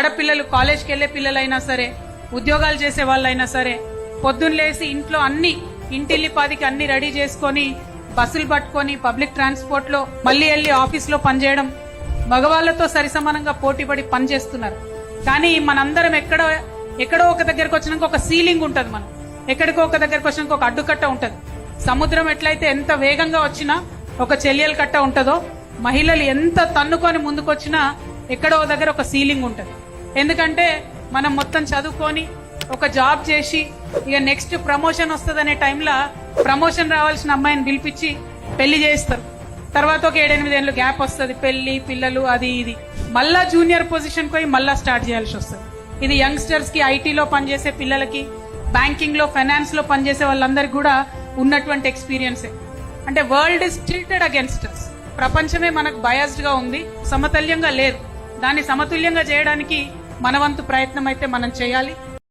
ఆడపిల్లలు కాలేజ్కి వెళ్లే పిల్లలైనా సరే, ఉద్యోగాలు చేసే వాళ్ళైనా సరే, పొద్దున్న లేసి ఇంట్లో అన్ని ఇంటిల్లిపాదికి అన్ని రెడీ చేసుకొని బస్సులు పట్టుకొని పబ్లిక్ ట్రాన్స్పోర్ట్ లో మళ్లీ వెళ్లి ఆఫీస్ లో పనిచేయడం, మగవాళ్లతో సరిసమానంగా పోటీపడి పనిచేస్తున్నారు. కానీ మనందరం ఎక్కడో ఒక దగ్గరకు వచ్చినాక ఒక సీలింగ్ ఉంటది. మనం ఎక్కడికో ఒక దగ్గరకు వచ్చినాక ఒక అడ్డుకట్ట ఉంటది. సముద్రం ఎట్లయితే ఎంత వేగంగా వచ్చినా ఒక చెలియల కట్ట ఉంటదో, మహిళలు ఎంత తన్నుకొని ముందుకొచ్చినా ఎక్కడో దగ్గర ఒక సీలింగ్ ఉంటది. ఎందుకంటే మనం మొత్తం చదువుకొని ఒక జాబ్ చేసి ఇక నెక్స్ట్ ప్రమోషన్ వస్తుందనే టైంలో ప్రమోషన్ రావాల్సిన అమ్మాయిని పిలిపించి పెళ్లి చేస్తారు. తర్వాత ఒక 7-8 ఏళ్ళు గ్యాప్ వస్తుంది, పెళ్లి పిల్లలు అది ఇది, మళ్ళా జూనియర్ పొజిషన్ పోయి మళ్ళా స్టార్ట్ చేయాల్సి వస్తుంది. ఇది యంగ్స్టర్స్ కి, ఐటీలో పనిచేసే పిల్లలకి, బ్యాంకింగ్ లో ఫైనాన్స్ లో పనిచేసే వాళ్ళందరికీ కూడా ఉన్నటువంటి ఎక్స్పీరియన్సే. అంటే world is tilted against us. ప్రపంచమే మనకు బయాస్డ్ గా ఉంది, సమతుల్యంగా లేదు. దాన్ని సమతుల్యంగా చేయడానికి మన వంతు ప్రయత్నం అయితే మనం చేయాలి.